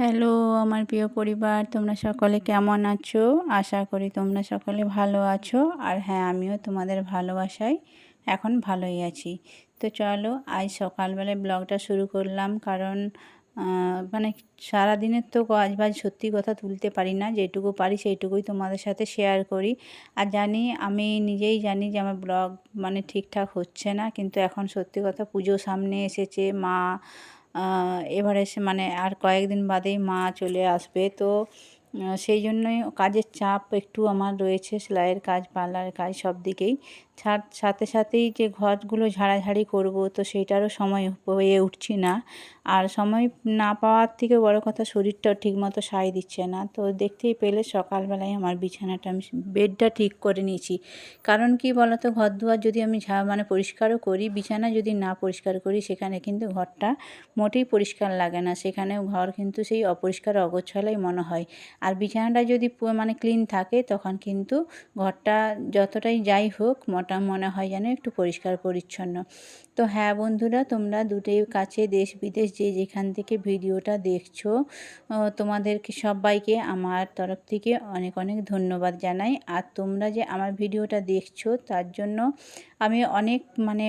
Hello আমার প্রিয় পরিবার, তোমরা সকলে কেমন আছো? আশা করি তোমরা সকলে ভালো আছো। আর হ্যাঁ, আমিও তোমাদের ভালোবাসায় এখন ভালোই আছি। তো চলো আজ সকালবেলায় ব্লগটা শুরু করলাম, কারণ মানে সারাদিনের তো কাজ বাজ সত্যি কথা তুলতে পারি না, যেটুকু পারি সেইটুকুই তোমাদের সাথে শেয়ার করি। আর জানি, আমি নিজেই জানি যে আমার ব্লগ মানে ঠিকঠাক হচ্ছে না, কিন্তু এখন সত্যি কথা পুজো সামনে এসেছে, মা এবারে মানে আর কয়েকদিন বাদেই মা চলে আসবে। তো সেই জন্যই কাজের চাপ একটু আমার রয়েছে, সেলাইয়ের কাজ, পার্লারের কাজ, সব দিকেই। সাথে সাথেই যে ঘরগুলো ঝাড়াঝাড়ি করব, তো সেইটারও সময় হয়ে উঠছি না। আর সময় না পাওয়ার থেকে বড় কথা, শরীরটাও ঠিকমতো সায় দিচ্ছে না। তো দেখতেই পেলে সকালবেলায় আমার বিছানাটা, আমি বেডটা ঠিক করে নিয়েছি। কারণ কি বলতো, ঘর দুয়ার যদি আমি মানে পরিষ্কারও করি, বিছানা যদি না পরিষ্কার করি, সেখানে কিন্তু ঘরটা মোটেই পরিষ্কার লাগে না, সেখানেও ঘর কিন্তু সেই অপরিষ্কার অগোছালাই মনে হয়। আর বিছানাটা যদি মানে ক্লিন থাকে, তখন কিন্তু ঘরটা যতটাই যাই হোক মনে হয় যেন একটু পরিষ্কার পরিচ্ছন্ন। তো হ্যাঁ বন্ধুরা, তোমরা দুটোই কাছে দেশ বিদেশ যে যেখান থেকে ভিডিওটা দেখছো, তোমাদেরকে সবাইকে আমার তরফ থেকে অনেক অনেক ধন্যবাদ জানাই। আর তোমরা যে আমার ভিডিওটা দেখছো, তার জন্য আমি অনেক মানে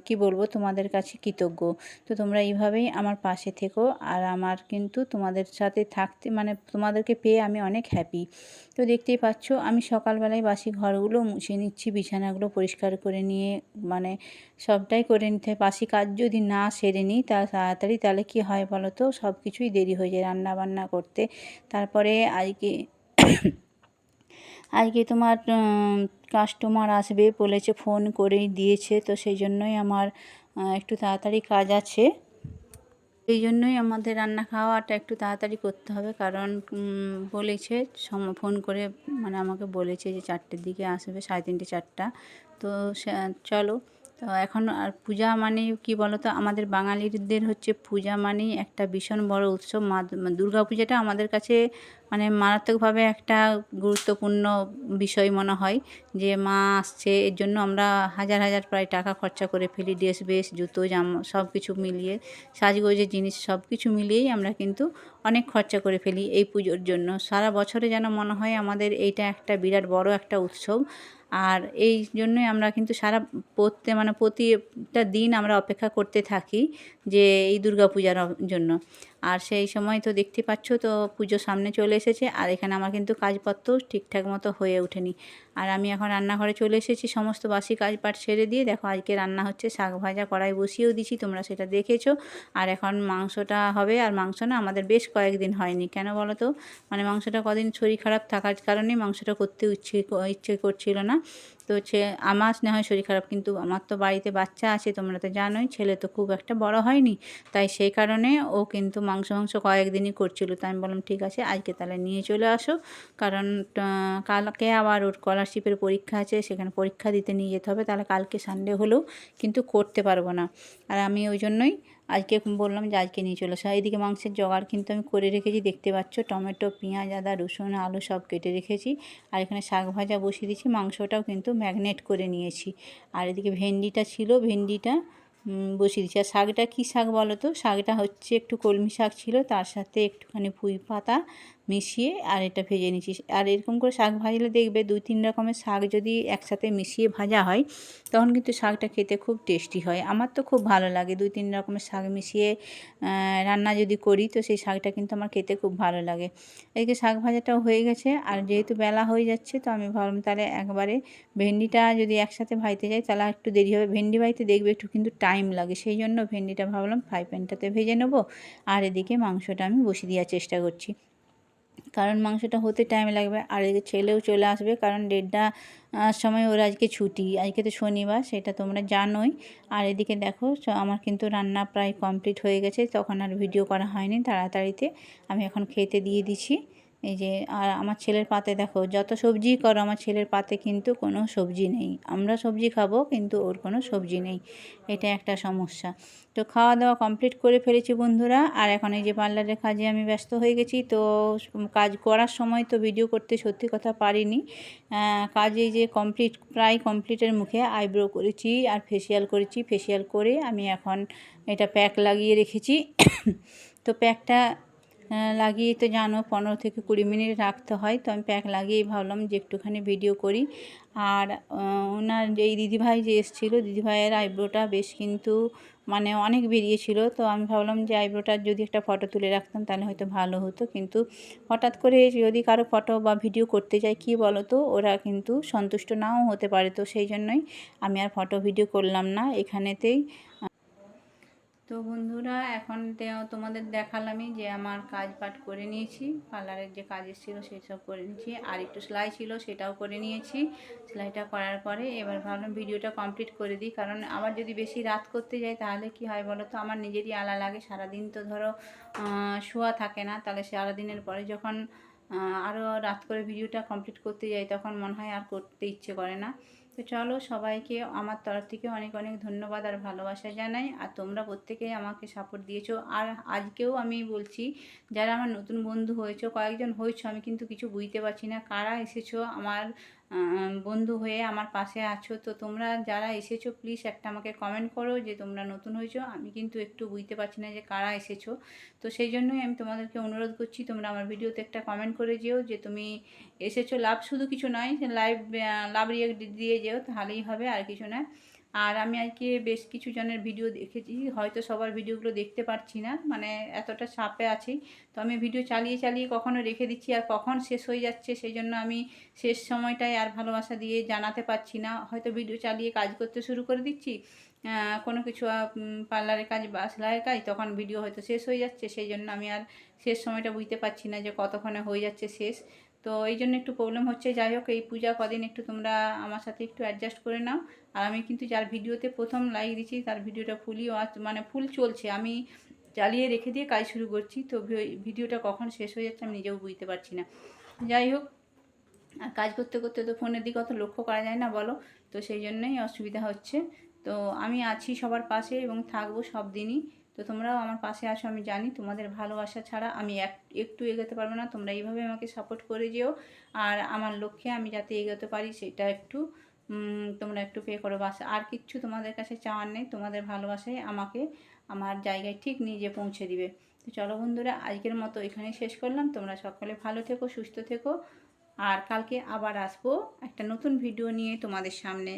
কি বলবো, তোমাদের কাছে কৃতজ্ঞ। তো তোমরা এইভাবেই আমার পাশে থেকো। আর আমার কিন্তু তোমাদের সাথে থাকতে মানে তোমাদেরকে পেয়ে আমি অনেক হ্যাপি। তো দেখতেই পাচ্ছ, আমি সকালবেলায় বাসি ঘরগুলো মুছে নিচ্ছি, বিছানাগুলো পরিষ্কার করে নিয়ে মানে সবটাই করে নিতে হয়। বাসি কাজ যদি না সেরে নিই তাড়াতাড়ি, তাহলে কি হয় বলো তো, সব কিছুই দেরি হয়ে যায় রান্না বান্না করতে। তারপরে আজকে তোমার কাস্টমার আসবে বলেছে, ফোন করেই দিয়েছে। তো সেই জন্যই আমার একটু তাড়াতাড়ি কাজ আছে। এই জন্যই আমাদের রান্না খাওয়াটা একটু তাড়াতাড়ি করতে হবে, কারণ বলেছে ফোন করে, মানে আমাকে বলেছে যে 4টের দিকে আসবে, 3:30 4টা। তো চলো। তো এখন আর পূজা মানে কি বলো তো, আমাদের বাঙালিদের হচ্ছে পূজা মানেই একটা ভীষণ বড় উৎসব। দুর্গা পূজাটা আমাদের কাছে মানে মারাত্মকভাবে একটা গুরুত্বপূর্ণ বিষয় মনে হয়, যে মা আসছে। এর জন্য আমরা হাজার হাজার প্রায় টাকা খরচা করে ফেলি, ড্রেস বেশ, জুতো জামা সব কিছু মিলিয়ে, সাজগোজের জিনিস সব কিছু মিলিয়েই আমরা কিন্তু অনেক খরচা করে ফেলি এই পুজোর জন্য। সারা বছরে যেন মনে হয় আমাদের এইটা একটা বিরাট বড় একটা উৎসব। আর এই জন্যই আমরা কিন্তু প্রতিটা দিন আমরা অপেক্ষা করতে থাকি যে এই দুর্গা পূজার জন্য। আর সেই সময় তো দেখতে পাচ্ছ, তো পুজো সামনে চলে এসেছে, আর এখানে আমার কিন্তু কাজপত্র ঠিকঠাক মতো হয়ে ওঠেনি। আর আমি এখন রান্নাঘরে চলে এসেছি, সমস্ত বাসি কাজপাট সেরে দিয়ে। দেখো আজকে রান্না হচ্ছে শাক ভাজা, কড়াই বসিয়েও দিছি, তোমরা সেটা দেখেছো। আর এখন মাংসটা হবে। আর মাংস না আমাদের বেশ কয়েকদিন হয়নি, কেন বলো তো, মানে মাংসটা কদিন শরীর খারাপ থাকার কারণে মাংসটা করতে ইচ্ছে করছিল না। তো আমার না হয় শরীর খারাপ, কিন্তু আমার তো বাড়িতে বাচ্চা আছে, তোমরা তো জানোই, ছেলে তো খুব একটা বড় হয়নি। তাই সেই কারণে ও কিন্তু মাংস কয়েকদিনই করছিল। তাই আমি বললাম ঠিক আছে, আজকে তাহলে নিয়ে চলে আসো, কারণ কালকে আবার ওর স্কলারশিপের পরীক্ষা আছে, সেখানে পরীক্ষা দিতে নিয়ে যেতে হবে। তাহলে কালকে সানডে হলেও কিন্তু করতে পারবো না। আর আমি ওই জন্যই আজকে বললাম যে আজকে নিয়ে চলে আসো। এইদিকে মাংসের জোগাড় কিন্তু আমি করে রেখেছি, দেখতে পাচ্ছ, টমেটো, পেঁয়াজ, আদা, রসুন, আলু সব কেটে রেখেছি। আর এখানে শাক ভাজা বসিয়ে দিয়েছি, মাংসটাও কিন্তু ম্যাগনেট করে নিয়েছি। আর এদিকে ভেন্ডিটা ছিল, ভেন্ডিটা বসিয়ে দিচ্ছি। আর শাকটা কী শাক বলো তো, শাকটা হচ্ছে একটু কলমি শাক ছিল, তার সাথে একটুখানি পুঁই পাতা মিশিয়ে আর এটা ভেজে নিচ্ছি। আর এরকম করে শাক ভাজলে দেখবে 2-3 রকমের শাক যদি একসাথে মিশিয়ে ভাজা হয়, তখন কিন্তু শাকটা খেতে খুব টেস্টি হয়। আমার তো খুব ভালো লাগে 2-3 রকমের শাক মিশিয়ে রান্না যদি করি, তো সেই শাকটা কিন্তু আমার খেতে খুব ভালো লাগে। এদিকে শাক ভাজাটাও হয়ে গেছে। আর যেহেতু বেলা হয়ে যাচ্ছে, তো আমি ভাবলাম তাহলে একবারে ভেন্ডিটা যদি একসাথে ভাজতে যাই, তাহলে একটু দেরি হবে। ভেন্ডি ভাজতে দেখবে একটু কিন্তু টাইম লাগে, সেই জন্য ভেন্ডিটা ভাবলাম ফ্রাই প্যানটাতে ভেজে নেবো। আর এদিকে মাংসটা আমি বসিয়ে দেওয়ার চেষ্টা করছি, কারণ মাংসটা হতে টাইম লাগবে। আর এদিকে ছেলেও চলে আসবে, কারণ 1:30 সময় ওর আজকে ছুটি, আজকে তো শনিবার, সেটা তোমরা জানোই। আর এদিকে দেখো আমার কিন্তু রান্না প্রায় কমপ্লিট হয়ে গেছে, তখন আর ভিডিও করা হয়নি, তাড়াতাড়িতে আমি এখন খেতে দিয়ে দিচ্ছি। এই যে, আর আমার ছেলের পাতে দেখো, যত সবজি করো আমার ছেলের পাতে কিন্তু কোনো সবজি নেই। আমরা সবজি খাবো, কিন্তু ওর কোনো সবজি নেই, এটা একটা সমস্যা। তো খাওয়া দাওয়া কমপ্লিট করে ফেলেছি বন্ধুরা। আর এখন এই যে পার্লারের কাজে আমি ব্যস্ত হয়ে গেছি। তো কাজ করার সময় তো ভিডিও করতে সত্যি কথা পারিনি। কাজ এই যে প্রায় কমপ্লিটের মুখে, আইব্রো করেছি আর ফেসিয়াল করেছি। ফেসিয়াল করে আমি এখন এটা প্যাক লাগিয়ে রেখেছি। তো প্যাকটা লাগিয়ে তো জানো 15 থেকে 20 মিনিট রাখতে হয়। তো আমি প্যাক লাগিয়েই ভাবলাম যে একটুখানি ভিডিও করি। আর ওনার এই দিদিভাই যে এসেছিলো, দিদিভাইয়ের আইব্রোটা বেশ কিন্তু মানে অনেক বেরিয়েছিল। তো আমি ভাবলাম যে আইব্রোটার যদি একটা ফটো তুলে রাখতাম তাহলে হয়তো ভালো হতো, কিন্তু হঠাৎ করে যদি কারো ফটো বা ভিডিও করতে যাই কী বলো তো, ওরা কিন্তু সন্তুষ্ট নাও হতে পারে। তো সেই জন্যই আমি আর ফটো ভিডিও করলাম না এখানেতেই। তো বন্ধুরা এখন তোমাদের দেখালামই যে আমার কাজ পাট করে নিয়েছি, পার্লারের যে কাজ ছিল সেসব করে নিয়েছি, আর একটু সেলাই ছিল সেটাও করে নিয়েছি। সেলাইটা করার পরে এবার ভাবলাম ভিডিওটা কমপ্লিট করে দিই, কারণ আবার যদি বেশি রাত করতে যাই তাহলে কি হয় বলো তো, আমার নিজেরই আলা লাগে। সারাদিন তো ধরো শোয়া থাকে না, তাহলে সারাদিনের পরে যখন আরও রাত করে ভিডিওটা কমপ্লিট করতে যাই তখন মনে হয় আর করতে ইচ্ছে করে না। তো চলো, সবাইকে আমার তরফ থেকে অনেক অনেক ধন্যবাদ আর ভালোবাসা জানাই। আর তোমরা প্রত্যেকেই আমাকে সাপোর্ট দিয়েছো। আর আজকেও আমি বলছি, যারা আমার নতুন বন্ধু হয়েছো, কয়েকজন হয়েছো, আমি কিন্তু কিছু বুঝতে পারছি না কারা এসেছো আমার বন্ধু হয়ে আমার পাশে আছো। তো তোমরা যারা এসেছো প্লিজ একটা আমাকে কমেন্ট করো যে তোমরা নতুন হয়েছো। আমি কিন্তু একটু বুঝতে পারছি না যে কারা এসেছো। তো সেই জন্যই আমি তোমাদেরকে অনুরোধ করছি, তোমরা আমার ভিডিওতে একটা কমেন্ট করে যেও যে তুমি এসেছো। লাভ শুধু কিছু নয়, লাভ রিয়েক্ট দিয়ে যেও, তাহলেই হবে, আর কিছু না। আর আমি আজকে বেশ কিছু জনের ভিডিও দেখেছি, হয়তো সবার ভিডিওগুলো দেখতে পারছি না, মানে এতটা চাপে আছি। তো আমি ভিডিও চালিয়ে চালিয়ে কখনো রেখে দিচ্ছি আর কখন শেষ হয়ে যাচ্ছে, সেই জন্য আমি শেষ সময়টায় আর ভালোবাসা দিয়ে জানাতে পারছি না। হয়তো ভিডিও চালিয়ে কাজ করতে শুরু করে দিচ্ছি, কোনো কিছু পার্লারের কাজ বা সেলাইয়ের কাজ, তখন ভিডিও হয়তো শেষ হয়ে যাচ্ছে, সেই জন্য আমি আর শেষ সময়টা বুঝতে পারছি না যে কতক্ষণে হয়ে যাচ্ছে শেষ। তো এই জন্য একটু প্রবলেম হচ্ছে। যাই হোক, এই পূজা কদিন একটু তোমরা আমার সাথে একটু অ্যাডজাস্ট করে নাও। আর আমি কিন্তু যার ভিডিওতে প্রথম লাইক দিচ্ছি তার ভিডিওটা ফুলই মানে ফুল চলছে, আমি চালিয়ে রেখে দিয়ে কাজ শুরু করছি। তো ভিডিওটা কখন শেষ হয়ে যাচ্ছে আমি নিজেও বুঝতে পারছি না। যাই হোক, আর কাজ করতে করতে তো ফোনের দিকে অত লক্ষ্য করা যায় না বলো, তো সেই জন্যই অসুবিধা হচ্ছে। তো আমি আছি সবার পাশে এবং থাকবো সব দিনই। তো তোমরাও আমার পাশে আছো, আমি জানি। তোমাদের ভালোবাসা ছাড়া আমি একটু এগোতে পারবো না। তোমরা এইভাবে আমাকে সাপোর্ট করে যেও, আর আমার লক্ষ্যে আমি যাতে এগোতে পারি সেটা একটু তোমরা একটু পে করো বাস। আর কিচ্ছু তোমাদের কাছে চাওয়ার নেই, তোমাদের ভালোবাসাই আমাকে আমার জায়গায় ঠিক নিজে পৌঁছে দিবে। তো চলো বন্ধুরা, আজকের মতো এখানেই শেষ করলাম। তোমরা সকলে ভালো থেকো, সুস্থ থেকো। আর কালকে আবার আসবো একটা নতুন ভিডিও নিয়ে তোমাদের সামনে।